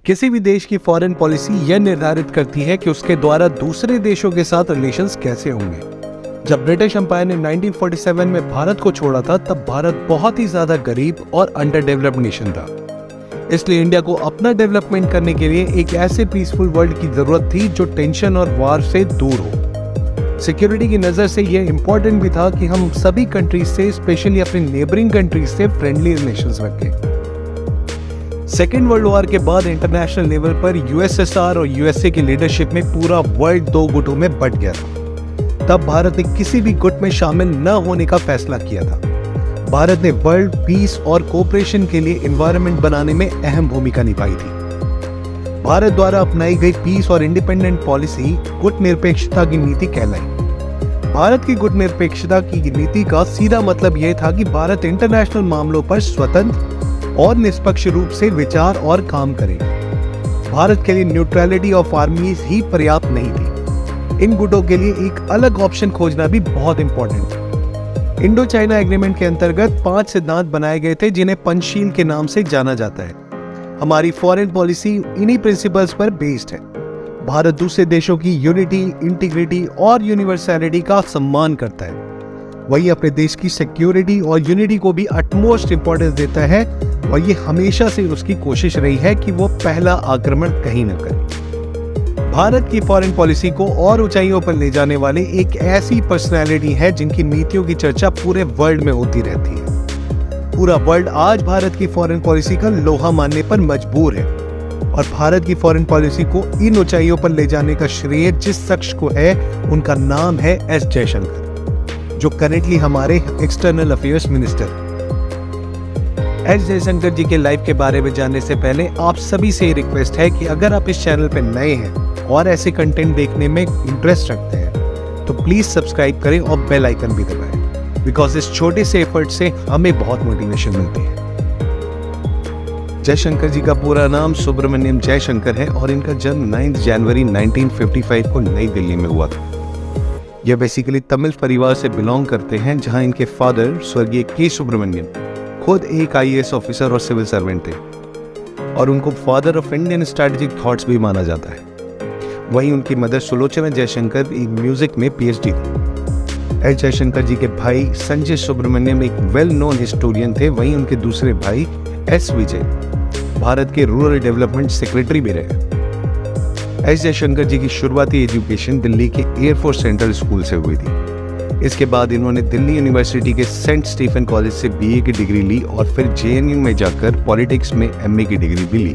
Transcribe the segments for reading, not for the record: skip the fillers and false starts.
किसी भी देश की फॉरेन पॉलिसी यह निर्धारित करती है कि उसके द्वारा दूसरे देशों के साथ रिलेशंस कैसे होंगे। जब ब्रिटिश एम्पायर ने 1947 में भारत को छोड़ा था, तब भारत बहुत ही ज्यादा गरीब और अंडर डेवलप्ड नेशन था। इसलिए इंडिया को अपना डेवलपमेंट करने के लिए एक ऐसे पीसफुल वर्ल्ड की जरूरत थी जो टेंशन और वार से दूर हो। सिक्योरिटी की नजर से यह इंपॉर्टेंट भी था कि हम सभी कंट्रीज से, स्पेशली अपने नेबरिंग कंट्रीज से फ्रेंडली रिलेशंस रखें। सेकेंड वर्ल्ड वॉर के बाद इंटरनेशनल लेवल पर यूएसएसआर और यूएसए की लीडरशिप में पूरा वर्ल्ड दो गुटों में बंट गया था। तब भारत ने किसी भी गुट में शामिल न होने का फैसला किया था। भारत ने वर्ल्ड पीस और कोऑपरेशन के लिए एनवायरनमेंट बनाने में अहम भूमिका निभाई थी। भारत द्वारा अपनाई गई पीस और इंडिपेंडेंट पॉलिसी गुट निरपेक्षता की नीति कहलाई। भारत की गुट निरपेक्षता की नीति का सीधा मतलब यह था कि भारत इंटरनेशनल मामलों पर स्वतंत्र और निष्पक्ष रूप से विचार और काम करेगा। भारत के लिए न्यूट्रलिटी ऑफ आर्मीज ही पर्याप्त नहीं थी। इन गुटों के लिए एक अलग ऑप्शन खोजना भी बहुत इंपॉर्टेंट था। इंडो चाइना एग्रीमेंट के अंतर्गत 5 सिद्धांत बनाए गए थे जिन्हें पंचशील के नाम से जाना जाता है। हमारी फॉरेन पॉलिसी इन्हीं प्रिंसिपल्स पर बेस्ड है। भारत दूसरे देशों की यूनिटी, इंटीग्रिटी और यूनिवर्सैलिटी का सम्मान करता है। वही अपने देश की सिक्योरिटी और यूनिटी को भी अटमोस्ट इंपॉर्टेंस देता है और ये हमेशा से उसकी कोशिश रही है कि वो पहला आक्रमण कहीं न करे। भारत की फॉरेन पॉलिसी को और ऊंचाइयों पर ले जाने वाले एक ऐसी पर्सनैलिटी है जिनकी नीतियों की चर्चा पूरे वर्ल्ड में होती रहती है। पूरा वर्ल्ड आज भारत की फॉरेन पॉलिसी का लोहा मानने पर मजबूर है और भारत की फॉरेन पॉलिसी को इन ऊंचाइयों पर ले जाने का श्रेय जिस शख्स को है, उनका नाम है एस जयशंकर, जो करेंटली हमारे external affairs minister. S Jaishankar ji के लाइफ के बारे में जानने से पहले आप सभी से रिक्वेस्ट है कि अगर आप इस चैनल पर नए हैं और ऐसे कंटेंट देखने में इंटरेस्ट रखते हैं तो प्लीज सब्सक्राइब करें और बेल आइकन भी दबाएं, बिकॉज इस छोटे से एफर्ट से हमें बहुत मोटिवेशन मिलती है। जयशंकर जी का पूरा नाम सुब्रमण्यम जयशंकर है और इनका जन्म 9 जनवरी 1955 को नई दिल्ली में हुआ था। यह बेसिकली तमिल परिवार से बिलोंग करते हैं, जहां इनके फादर स्वर्गीय के सुब्रमण्यम खुद एक आईएएस ऑफिसर और सिविल सर्वेंट थे और उनको father of Indian strategic thoughts भी माना जाता है। वहीं उनकी मदर सुलोचना जयशंकर एक म्यूजिक में पीएचडी थी। एस जयशंकर जी के भाई संजय सुब्रमण्यम एक वेल नोन हिस्टोरियन थे। वहीं उनके दूसरे भाई एस विजय भारत के रूरल डेवलपमेंट सेक्रेटरी भी रहे। एस जयशंकर जी की शुरुआती एजुकेशन दिल्ली के एयरफोर्स सेंट्रल स्कूल से हुई थी। इसके बाद इन्होंने दिल्ली यूनिवर्सिटी के सेंट स्टीफन कॉलेज से बीए की डिग्री ली और फिर जेएनयू में जाकर पॉलिटिक्स में एमए की डिग्री भी ली।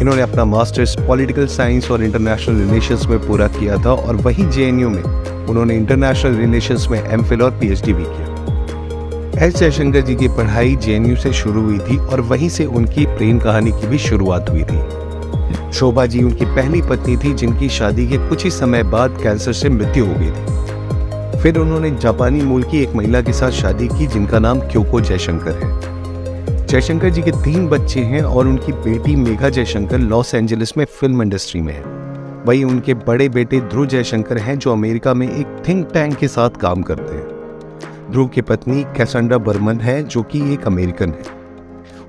इन्होंने अपना मास्टर्स पॉलिटिकल साइंस और इंटरनेशनल रिलेशंस में पूरा किया था और वही जेएनयू में उन्होंने इंटरनेशनल रिलेशंस में एमफिल और पीएचडी भी किया। एस जयशंकर जी की पढ़ाई जेएनयू से शुरू हुई थी और वहीं से उनकी प्रेम कहानी की भी शुरुआत हुई थी। शोभा जी उनकी पहली पत्नी थी, जिनकी शादी के कुछ ही समय बाद कैंसर से मृत्यु हो गई थी। फिर उन्होंने जापानी मूल की एक महिला के साथ शादी की जिनका नाम क्योको जयशंकर है। जयशंकर जी के 3 बच्चे हैं और उनकी बेटी मेघा जयशंकर लॉस एंजलिस में फिल्म इंडस्ट्री में है। वहीं उनके बड़े बेटे ध्रुव जयशंकर हैं जो अमेरिका में एक थिंक टैंक के साथ काम करते हैं। ध्रुव की पत्नी कैसेंड्रा बर्मन है जो कि एक अमेरिकन है।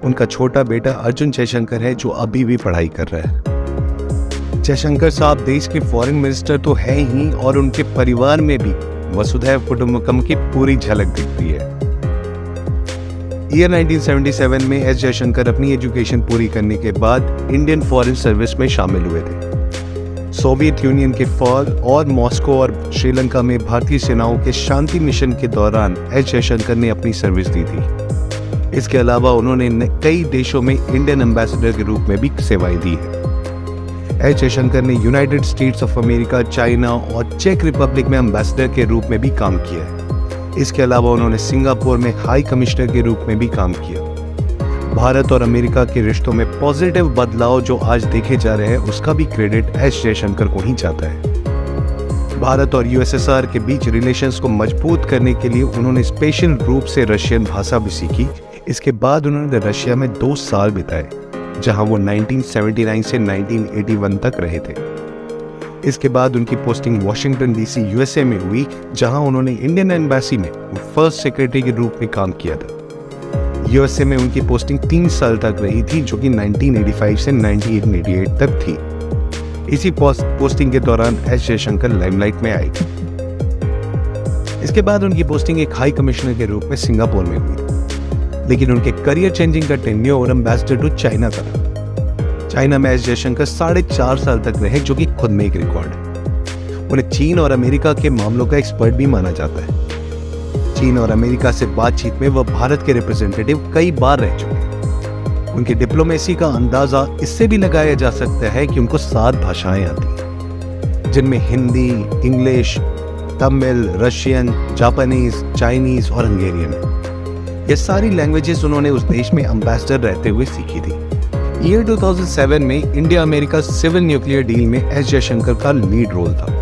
उनका छोटा बेटा अर्जुन जयशंकर है जो अभी भी पढ़ाई कर रहा है। जयशंकर साहब देश के फॉरेन मिनिस्टर तो है ही और उनके परिवार में भी वसुधैव कुटुंबकम की पूरी झलक दिखती है। ईयर 1977 में एस जयशंकर अपनी एजुकेशन पूरी करने के बाद इंडियन फॉरेन सर्विस में शामिल हुए थे। सोवियत यूनियन के फॉल और मॉस्को और श्रीलंका में भारतीय सेनाओं के शांति मिशन के दौरान एस जयशंकर ने अपनी सर्विस दी थी। इसके अलावा उन्होंने कई देशों में इंडियन एम्बेसडर के रूप में भी सेवाएं दी है। एस जयशंकर ने United states of America, China और चेक रिपब्लिक में एम्बेसडर के रूप में भी काम किया है। इसके अलावा उन्होंने सिंगापुर में हाई कमिश्नर के रूप में भी काम किया। भारत और अमेरिका के रिश्तों में पॉजिटिव बदलाव जो आज देखे जा रहे हैं उसका भी क्रेडिट एस जयशंकर को ही जाता है। भारत और यूएसएसआर के बीच रिलेशंस को मजबूत करने के लिए उन्होंने स्पेशल रूप से रशियन भाषा भी सीखी। इसके बाद उन्होंने रशिया में 2 साल बिताए जहां वो 1979 से 1981 तक रहे थे। इसके बाद उनकी पोस्टिंग वॉशिंगटन डीसी यूएसए में हुई, जहां उन्होंने इंडियन एम्बेसी में फर्स्ट सेक्रेटरी के रूप में काम किया था। यूएसए में उनकी पोस्टिंग 3 साल तक रही थी, जो कि 1985 से 1988 तक थी। इसी पोस्टिंग के दौरान एस जयशंकर लाइमलाइट में आए। इसके बाद उनकी पोस्टिंग एक हाई कमिश्नर के रूप में सिंगापुर में हुई, लेकिन उनके करियर चेंजिंग का टेन्योर एम्बेसडर टू चाइना का था। चाइना में एस जयशंकर 4.5 साल तक रहे, जो कि खुद में एक रिकॉर्ड है। उन्हें चीन और अमेरिका के मामलों का एक्सपर्ट भी माना जाता है। चीन और अमेरिका से बातचीत में वह भारत के रिप्रेजेंटेटिव कई बार रह चुके हैं। उनकी डिप्लोमेसी का अंदाजा इससे भी लगाया जा सकता है कि उनको 7 भाषाएं आती हैं, जिनमें Hindi, English, Tamil, Russian, Japanese, Chinese और हंगेरियन है। ये सारी लैंग्वेजेस उन्होंने उस देश में एम्बेसडर रहते हुए सीखी थी। ईयर 2007 में India America civil nuclear deal में एस जयशंकर का लीड रोल था।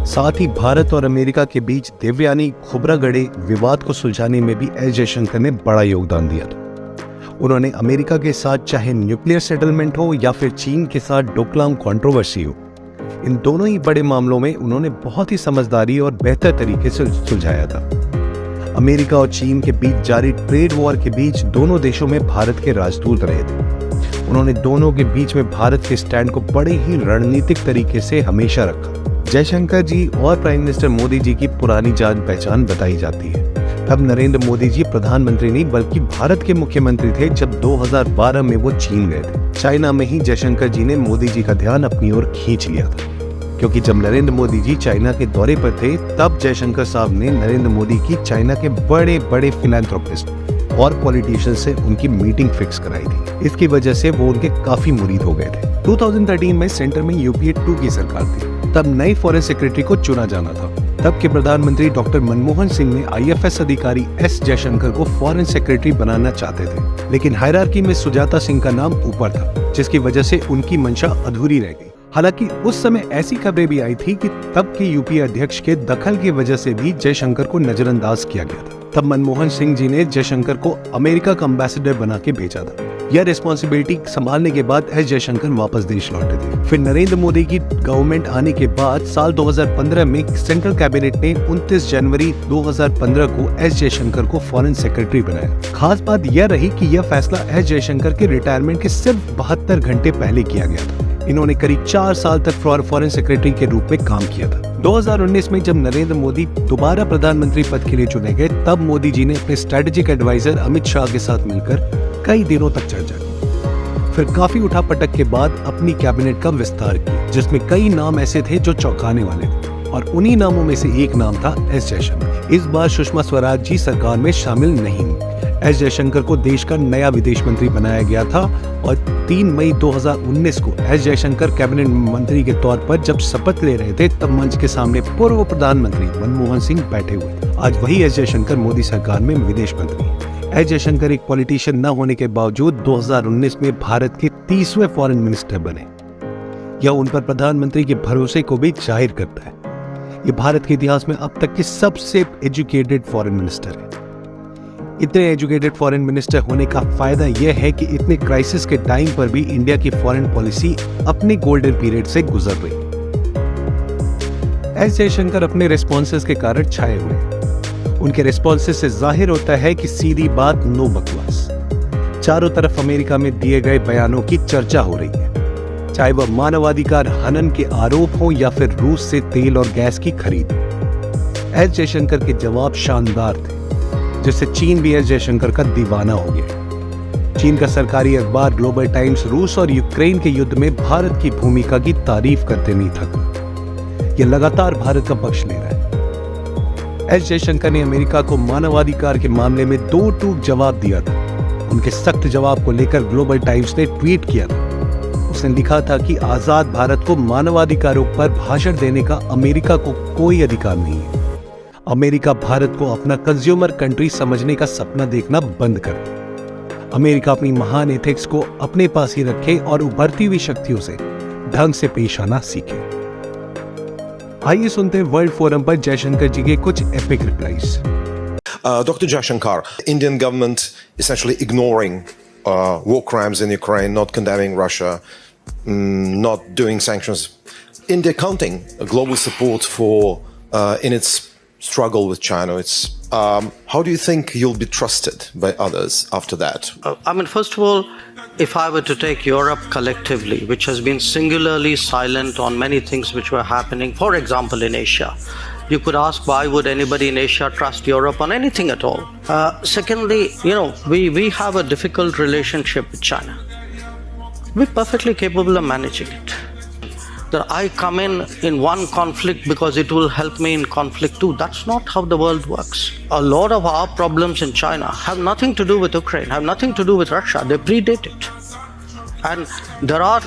साथ ही भारत और अमेरिका के बीच देवयानी खोबरागड़े विवाद को सुलझाने में भी एस जयशंकर ने बड़ा योगदान दिया था। उन्होंने अमेरिका के साथ चाहे न्यूक्लियर सेटलमेंट हो या फिर चीन के साथ डोकलाम कंट्रोवर्सी हो, इन दोनों ही बड़े मामलों में उन्होंने बहुत ही समझदारी और बेहतर तरीके से सुलझाया था। अमेरिका और चीन के बीच जारी ट्रेड वॉर के बीच दोनों देशों में भारत के राजदूत रहे थे। उन्होंने दोनों के बीच में भारत के स्टैंड को बड़े ही रणनीतिक तरीके से हमेशा रखा। जयशंकर जी और प्राइम मिनिस्टर मोदी जी की पुरानी जान पहचान बताई जाती है। तब नरेंद्र मोदी जी प्रधानमंत्री नहीं बल्कि भारत के मुख्यमंत्री थे जब 2012 में वो चीन गए थे। चाइना में ही जयशंकर जी ने मोदी जी का ध्यान अपनी ओर खींच लिया था, क्योंकि जब नरेंद्र मोदी जी चाइना के दौरे पर थे तब जयशंकर साहब ने नरेंद्र मोदी की चाइना के बड़े बड़े फिलैंथ्रोपिस्ट और पॉलिटिशियन से उनकी मीटिंग फिक्स कराई थी। इसकी वजह से वो उनके काफी मुरीद हो गए थे। 2013 में सेंटर में यूपीए 2 की सरकार थी। तब नई फॉरेन सेक्रेटरी को चुना जाना था। तब के प्रधानमंत्री डॉक्टर मनमोहन सिंह ने आईएफएस अधिकारी एस जयशंकर को फॉरेन सेक्रेटरी बनाना चाहते थे, लेकिन हायरार्की में सुजाता सिंह का नाम ऊपर था, जिसकी वजह से उनकी मंशा अधूरी रह गई। हालांकि उस समय ऐसी खबरें भी आई थी कि तब के यूपीए अध्यक्ष के दखल की वजह से भी जयशंकर को नजरअंदाज किया गया था। तब मनमोहन सिंह जी ने जयशंकर को अमेरिका का एम्बेसडर बना के भेजा था। यह रिस्पॉन्सिबिलिटी संभालने के बाद एस जयशंकर वापस देश लौटे थे। फिर नरेंद्र मोदी की गवर्नमेंट आने के बाद साल 2015 में सेंट्रल कैबिनेट ने 29 जनवरी 2015 को एस जयशंकर को फॉरेन सेक्रेटरी बनाया। खास बात यह रही कि यह फैसला एस जयशंकर के रिटायरमेंट के सिर्फ 72 घंटे पहले किया गया था। इन्होंने करीब 4 साल तक फॉरेन सेक्रेटरी के रूप में काम किया था। 2019 में जब नरेंद्र मोदी दोबारा प्रधानमंत्री पद के लिए चुने गए, तब मोदी जी ने अपने स्ट्रेटेजिक एडवाइजर अमित शाह के साथ मिलकर कई दिनों तक चर्चा की। फिर काफी उठापटक के बाद अपनी कैबिनेट का विस्तार किया, जिसमें कई नाम ऐसे थे जो चौंकाने वाले थे, और उन्हीं नामों में से एक नाम था एस जयशंकर। इस बार सुषमा स्वराज जी सरकार में शामिल नहीं हुई। एस जयशंकर को देश का नया विदेश मंत्री बनाया गया था और 3 मई 2019 को एस जयशंकर कैबिनेट मंत्री के तौर पर जब शपथ ले रहे थे, तब मंच के सामने पूर्व प्रधानमंत्री मनमोहन सिंह बैठे हुए। आज वही एस जयशंकर मोदी सरकार में विदेश मंत्री हैं। एस जयशंकर एक पॉलिटिशियन न होने के बावजूद 2019 में भारत के 30वें फॉरेन मिनिस्टर बने। यह उन पर प्रधानमंत्री के भरोसे को भी जाहिर करता है। ये भारत के इतिहास में अब तक के सबसे एजुकेटेड फॉरेन मिनिस्टर है। इतने एजुकेटेड फॉरेन मिनिस्टर होने का फायदा यह है कि इतने क्राइसिस के टाइम पर भी इंडिया की फॉरेन पॉलिसी अपने गोल्डन पीरियड से गुजर रही। एस जयशंकर अपने रिस्पॉन्सेस के कारण छाए हुए हैं। उनके रिस्पॉन्सेस से जाहिर होता है कि सीधी बात, नो बकवास। चारों तरफ अमेरिका में दिए गए बयानों की चर्चा हो रही है, चाहे वह मानवाधिकार हनन के आरोप हो या फिर रूस से तेल और गैस की खरीद। एस जयशंकर के जवाब शानदार थे, जिससे चीन भी एस जयशंकर का दीवाना हो गया। चीन का सरकारी अखबार ग्लोबल टाइम्स रूस और यूक्रेन के युद्ध में भारत की भूमिका की तारीफ करते नहीं थका। यह लगातार भारत का पक्ष ले रहा है। एस जयशंकर ने अमेरिका को मानवाधिकार के मामले में 2 टूक जवाब दिया था। उनके सख्त जवाब को लेकर ग्लोबल टाइम्स ने ट्वीट किया था। उसने लिखा था कि आजाद भारत को मानवाधिकारों पर भाषण देने का अमेरिका को कोई अधिकार नहीं है। अमेरिका भारत को अपना कंज्यूमर कंट्री समझने का सपना देखना बंद कर दे। अमेरिका अपनी महान एथिक्स को अपने पास ही रखे और उभरती हुई शक्तियों से ढंग से पेश आना सीखे। आइए सुनते हैं वर्ल्ड फोरम पर जयशंकर जी के कुछ epic replies. Dr. Jaishankar, Indian government essentially ignoring war crimes in Ukraine, not condemning Russia, not doing sanctions. India counting global support for in its struggle with China. It's how do you think you'll be trusted by others after that? First of all, if I were to take Europe collectively, which has been singularly silent on many things which were happening, for example, in Asia, you could ask why would anybody in Asia trust Europe on anything at all? Secondly, we have a difficult relationship with China. We're perfectly capable of managing it. That I come in one conflict because it will help me in conflict too. That's not how the world works. A lot of our problems in China have nothing to do with Ukraine, have nothing to do with Russia. They predate it. And there are,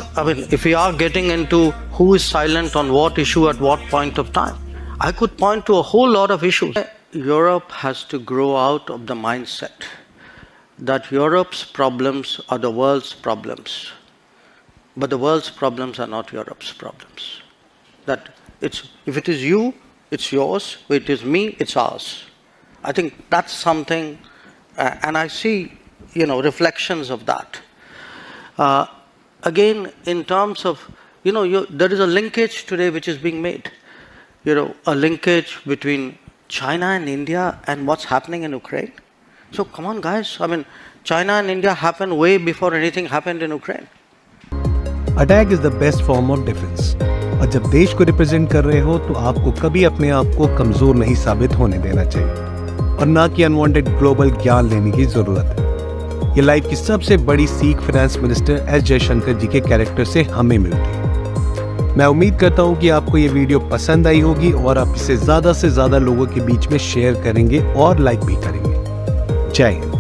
if we are getting into who is silent on what issue at what point of time, I could point to a whole lot of issues. Europe has to grow out of the mindset that Europe's problems are the world's problems. But the world's problems are not Europe's problems. That if it is you, it's yours. If it is me, it's ours. I think that's something, and I see, reflections of that. Again, in terms of, there is a linkage today which is being made. A linkage between China and India and what's happening in Ukraine. So come on, guys. China and India happened way before anything happened in Ukraine. Attack is the best form of defence. और जब देश को represent कर रहे हो तो आपको कभी अपने आप को कमजोर नहीं साबित होने देना चाहिए और ना कि अनवांटेड ग्लोबल ज्ञान लेने की जरूरत है। ये लाइफ की सबसे बड़ी सीख finance minister S Jaishankar ji के कैरेक्टर से हमें मिलती है। मैं उम्मीद करता हूँ कि आपको ये वीडियो पसंद आई होगी और आप इसे ज्यादा से ज्यादा लोगों के बीच में शेयर करेंगे और लाइक भी करेंगे। जय हिंद।